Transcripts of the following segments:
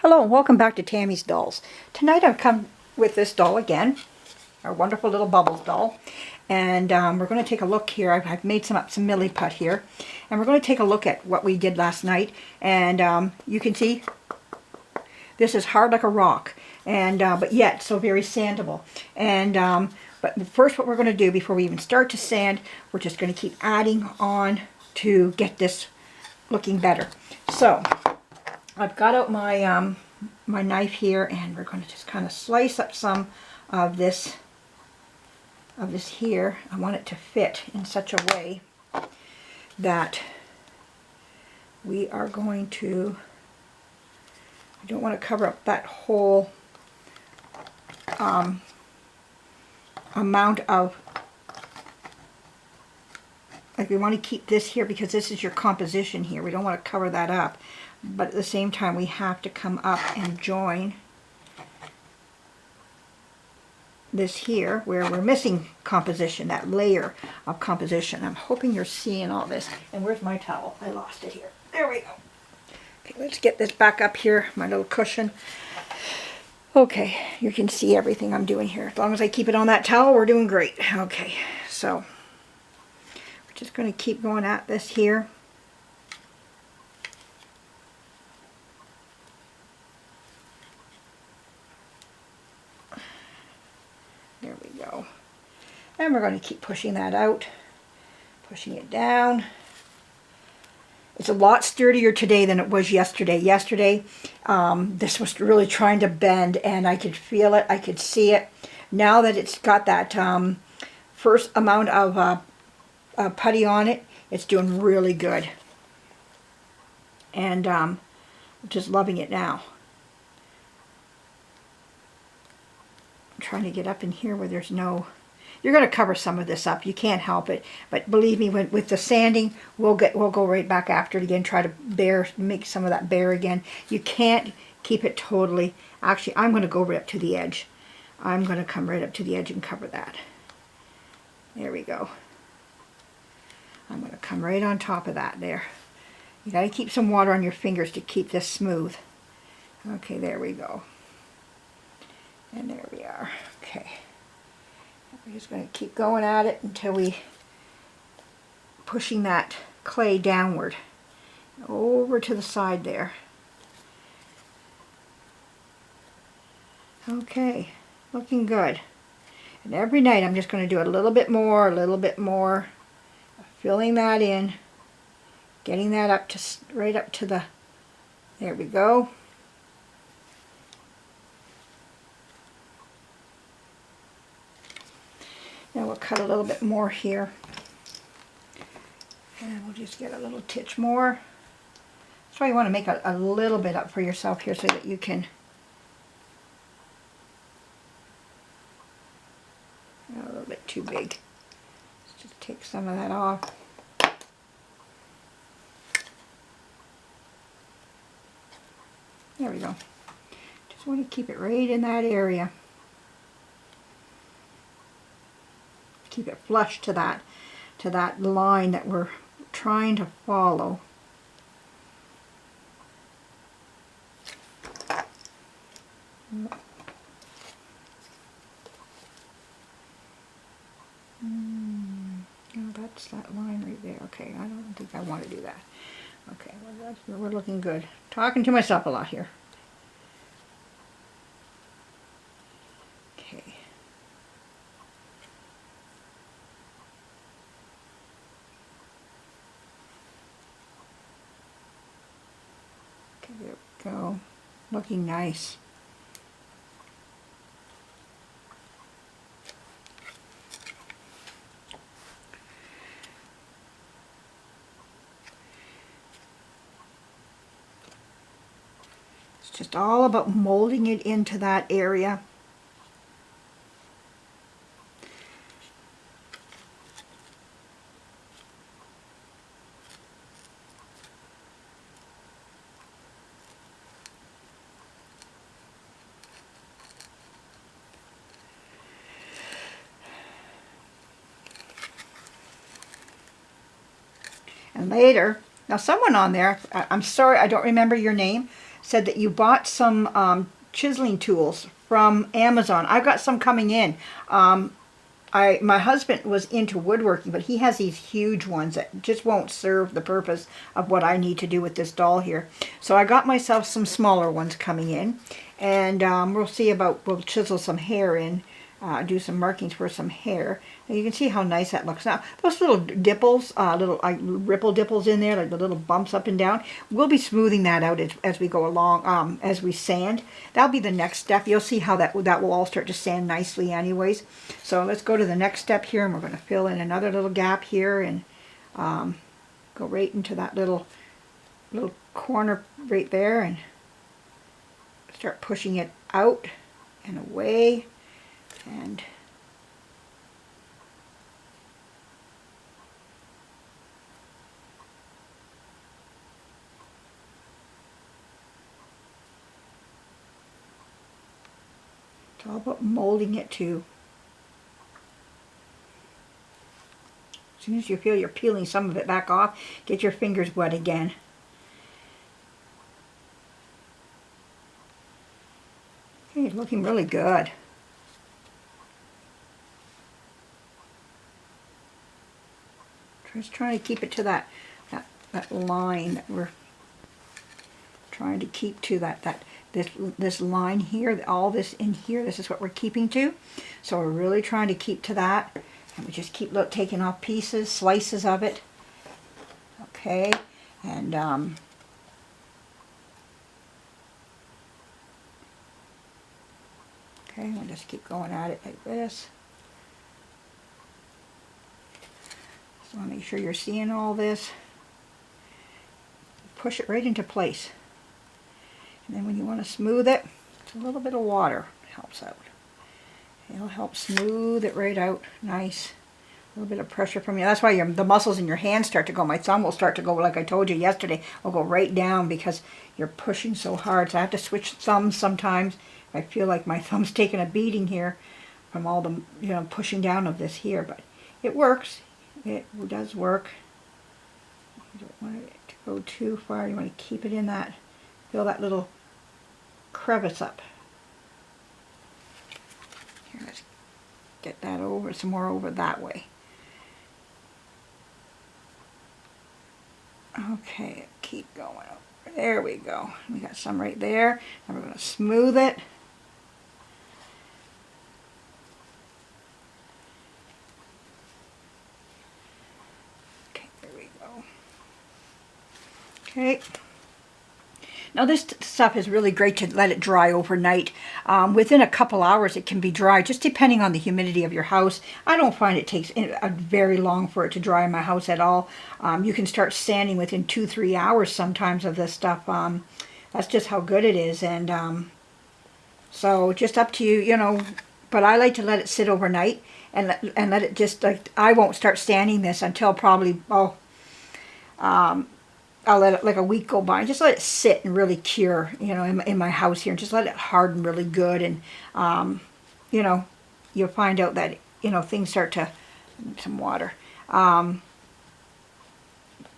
Hello and welcome back to Tammy's Dolls. Tonight I've come with this doll again, our wonderful little Bubbles doll. And we're going to take a look here. I've made some Miliput here. And we're going to take a look at what we did last night. And you can see this is hard like a rock, and but yet so very sandable. And but first what we're going to do before we even start to sand, we're just going to keep adding on to get this looking better. So I've got out my my knife here, and we're going to just kind of slice up some of this here. I want it to fit in such a way that we are going to, I don't want to cover up that whole amount of, like, we want to keep this here because this is your composition here. We don't want to cover that up. But at the same time, we have to come up and join this here where we're missing composition, that layer of composition. I'm hoping you're seeing all this. And where's my towel? I lost it here. There we go. Okay, let's get this back up here, my little cushion. Okay, you can see everything I'm doing here. As long as I keep it on that towel, we're doing great. Okay, so we're just going to keep going at this here. There we go. And we're going to keep pushing that out, pushing it down. It's a lot sturdier today than it was yesterday. Yesterday, this was really trying to bend, and I could feel it, I could see it. Now that it's got that first amount of putty on it, it's doing really good. And I'm just loving it now. Trying to get up in here where there's no, you're going to cover some of this up, you can't help it, but believe me, with the sanding, we'll go right back after it again, try to make some of that bare again. You can't keep it totally. Actually, I'm going to go right up to the edge. I'm going to come right up to the edge and cover that. There we go. I'm going to come right on top of that there. You got to keep some water on your fingers to keep this smooth. Okay, there we go. And there we are. Okay. We're just going to keep going at it until we pushing that clay downward over to the side there. Okay, looking good. And every night I'm just going to do a little bit more, filling that in, getting that up to right up to the, there we go. Now we'll cut a little bit more here. And we'll just get a little titch more. That's why you want to make a little bit up for yourself here so that you can, a little bit too big. Let's just take some of that off. There we go. Just want to keep it right in that area. Keep it flush to that line that we're trying to follow. Oh, that's that line right there. Okay, I don't think I want to do that. Okay, well, we're looking good. Talking to myself a lot here. Okay. There we go. Looking nice. It's just all about molding it into that area. And later, now someone on there, I'm sorry, I don't remember your name, said that you bought some chiseling tools from Amazon. I've got some coming in. My husband was into woodworking, but he has these huge ones that just won't serve the purpose of what I need to do with this doll here. So I got myself some smaller ones coming in, and we'll see about, we'll chisel some hair in, do some markings for some hair. And you can see how nice that looks. Now, those little dipples, little ripple dipples in there, like the little bumps up and down, we'll be smoothing that out as we go along, as we sand. That'll be the next step. You'll see how that will all start to sand nicely anyways. So let's go to the next step here, and we're going to fill in another little gap here, and go right into that little corner right there, and start pushing it out and away. And it's all about molding it too. As soon as you feel you're peeling some of it back off, get your fingers wet again. Okay, looking really good. Just trying to keep it to that line that we're trying to keep to, this line here, all this in here, this is what we're keeping to. So we're really trying to keep to that, and we just keep taking off pieces, slices of it. Okay, and okay, we'll just keep going at it like this. So make sure you're seeing all this. Push it right into place. And then when you want to smooth it, a little bit of water helps out. It'll help smooth it right out. Nice. A little bit of pressure from you. That's why the muscles in your hands start to go. My thumb will start to go, like I told you yesterday, will go right down because you're pushing so hard. So I have to switch thumbs sometimes. I feel like my thumb's taking a beating here from all the pushing down of this here. But it works. It does work. You don't want it to go too far. You want to keep it in that, fill that little crevice up. Here, let's get that over, some more over that way. Okay, keep going over. There we go. We got some right there. And we're going to smooth it. Okay. Now this stuff is really great to let it dry overnight. Within a couple hours it can be dry, just depending on the humidity of your house. I don't find it takes very long for it to dry in my house at all. You can start sanding within 2-3 hours sometimes of this stuff. That's just how good it is. And so just up to you, but I like to let it sit overnight and let it just, like, I won't start sanding this until probably, I'll let it like a week go by. Just let it sit and really cure, in my house here, and just let it harden really good. And, you'll find out that, things start to, some water. While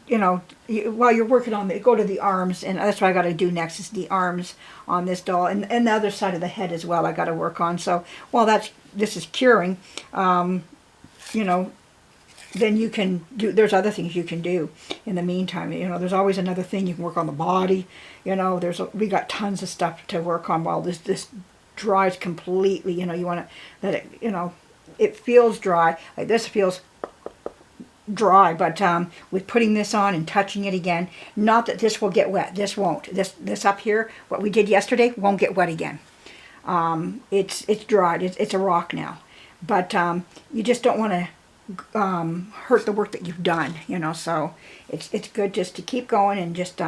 you're working on it, go to the arms, and that's what I got to do next is the arms on this doll, and the other side of the head as well I got to work on. So while this is curing, then you can do, there's other things you can do in the meantime. There's always another thing. You can work on the body. We got tons of stuff to work on while this dries completely. You want to let it, it feels dry. Like this feels dry, but with putting this on and touching it again, not that this will get wet. This won't. This up here, what we did yesterday, won't get wet again. It's dried. It's a rock now. But you just don't want to hurt the work that you've done, so it's good just to keep going and just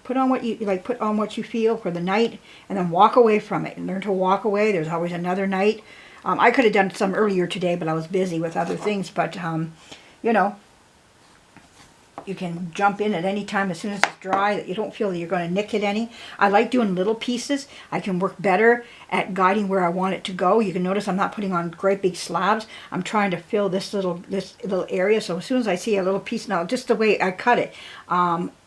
put on what you like, put on what you feel for the night, and then walk away from it and learn to walk away. There's always another night. I could have done some earlier today, but I was busy with other things. But you can jump in at any time as soon as it's dry, that you don't feel that you're going to nick it any. I like doing little pieces. I can work better at guiding where I want it to go. You can notice I'm not putting on great big slabs. I'm trying to fill this little area. So as soon as I see a little piece, now just the way I cut it,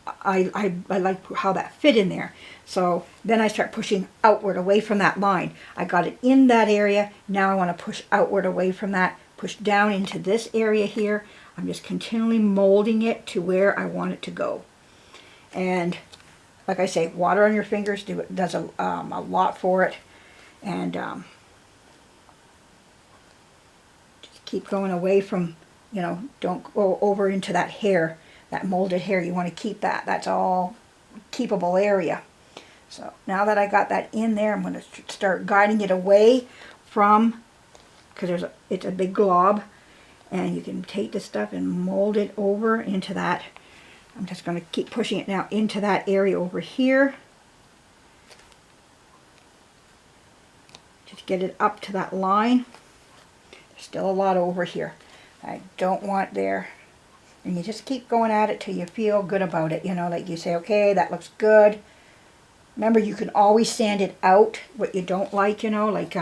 I like how that fit in there. So then I start pushing outward away from that line. I got it in that area. Now I want to push outward away from that, push down into this area here. I'm just continually molding it to where I want it to go. And like I say, water on your fingers does a lot for it. And just keep going away from, you know, don't go over into that hair, that molded hair. You want to keep that. That's all keepable area. So now that I got that in there, I'm going to start guiding it away from, because it's a big glob, and you can take this stuff and mold it over into that. I'm just going to keep pushing it now into that area over here. Just get it up to that line. There's still a lot over here I don't want there. And you just keep going at it till you feel good about it. You know, like you say, okay, that looks good. Remember, you can always sand it out, what you don't like, you know, like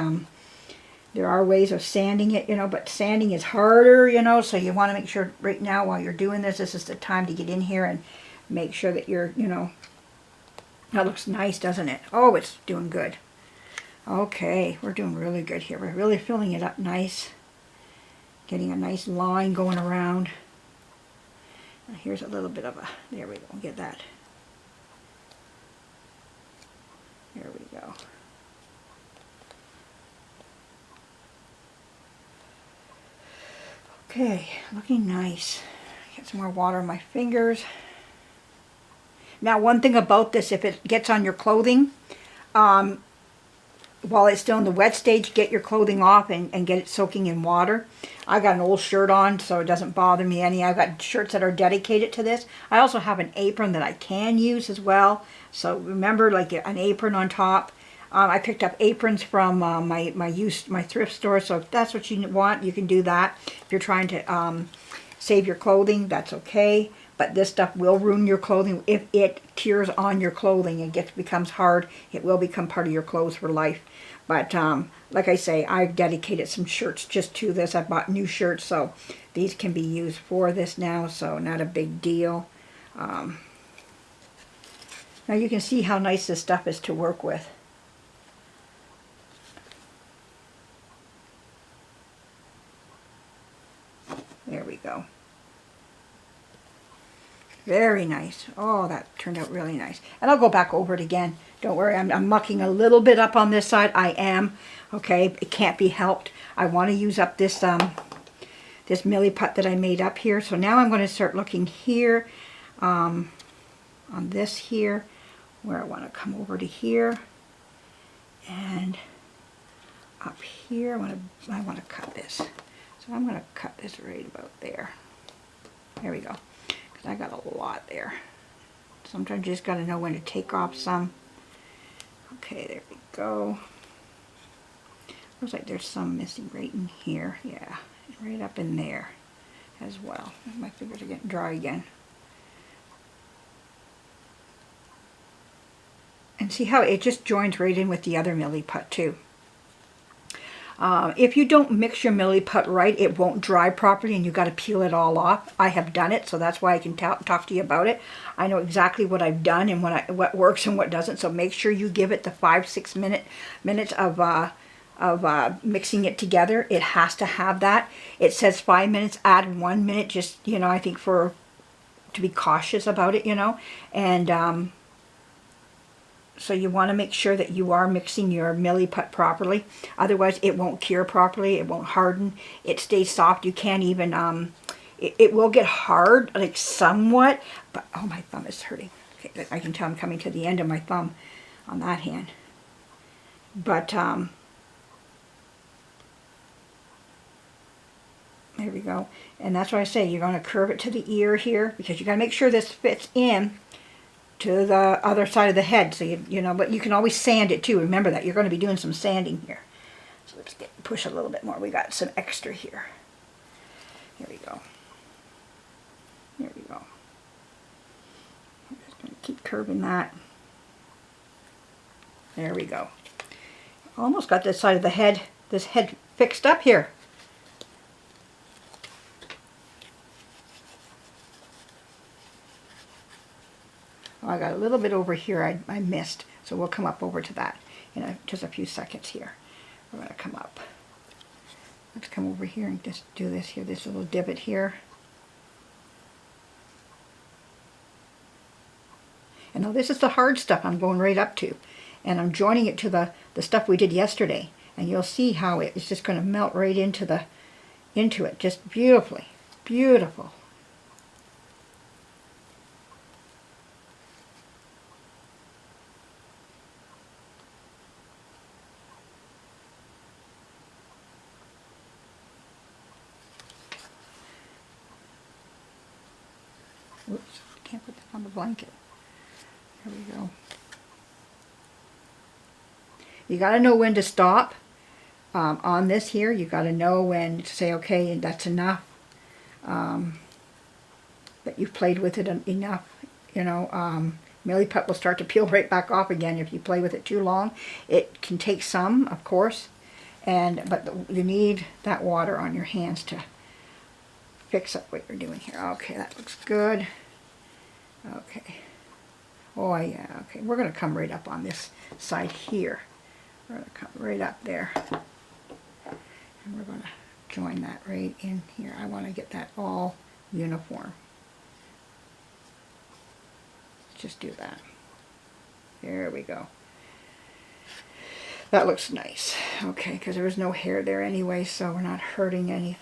there are ways of sanding it, you know, but sanding is harder, you know, so you want to make sure right now while you're doing this, this is the time to get in here and make sure that you're, you know, that looks nice, doesn't it? Oh, it's doing good. Okay, we're doing really good here. We're really filling it up nice, getting a nice line going around. Now here's a little bit of a, there we go, get that. There we go. Okay, looking nice. Get some more water on my fingers. Now, one thing about this, if it gets on your clothing, while it's still in the wet stage, get your clothing off and get it soaking in water. I got an old shirt on, so it doesn't bother me any. I've got shirts that are dedicated to this. I also have an apron that I can use as well. So remember, like an apron on top. I picked up aprons from my thrift store, so if that's what you want, you can do that. If you're trying to save your clothing, that's okay. But this stuff will ruin your clothing if it tears on your clothing and becomes hard. It will become part of your clothes for life. But like I say, I've dedicated some shirts just to this. I bought new shirts, so these can be used for this now, so not a big deal. Now you can see how nice this stuff is to work with. There we go. Very nice. Oh, that turned out really nice. And I'll go back over it again. Don't worry, I'm mucking a little bit up on this side. I am. Okay, it can't be helped. I want to use up this this Miliput that I made up here. So now I'm going to start looking here on this here, where I want to come over to here and up here. I want to cut this. So I'm going to cut this right about there. There we go. Because I got a lot there. Sometimes you just got to know when to take off some. Okay, there we go. Looks like there's some missing right in here. Yeah, right up in there as well. My fingers are getting dry again. And see how it just joins right in with the other Miliput too. If you don't mix your Miliput right, it won't dry properly and you got to peel it all off. I have done it, so that's why I can talk to you about it. I know exactly what I've done and what works and what doesn't, so make sure you give it the 5-6 minutes of mixing it together. It has to have that. It says 5 minutes, add 1 minute, just, you know, I think to be cautious about it, you know. And so you want to make sure that you are mixing your Miliput properly. Otherwise, it won't cure properly. It won't harden. It stays soft. You can't even, it will get hard, like somewhat. But, oh, my thumb is hurting. Okay, I can tell I'm coming to the end of my thumb on that hand. But, there we go. And that's why I say you're going to curve it to the ear here, because you got to make sure this fits in to the other side of the head. So you know, but you can always sand it too. Remember that you're going to be doing some sanding here. So let's push a little bit more. We got some extra here. Here we go. There we go. I'm just going to keep curving that. There we go. Almost got this side of the head, this head fixed up here. I got a little bit over here I missed, so we'll come up over to that in just a few seconds here. We're going to come up. Let's come over here and just do this here, this little divot here. And now this is the hard stuff I'm going right up to. And I'm joining it to the stuff we did yesterday. And you'll see how it's just going to melt right into it, just beautifully. Beautiful. Oops, can't put that on the blanket. There we go. You got to know when to stop on this here. You got to know when to say, okay, that's enough. That you've played with it enough. You know, Miliput will start to peel right back off again if you play with it too long. It can take some, of course, but you need that water on your hands to fix up what you're doing here. Okay, that looks good. Okay. Oh yeah, okay. We're going to come right up on this side here. We're going to come right up there. And we're going to join that right in here. I want to get that all uniform. Let's just do that. There we go. That looks nice. Okay, because there was no hair there anyway, so we're not hurting anything.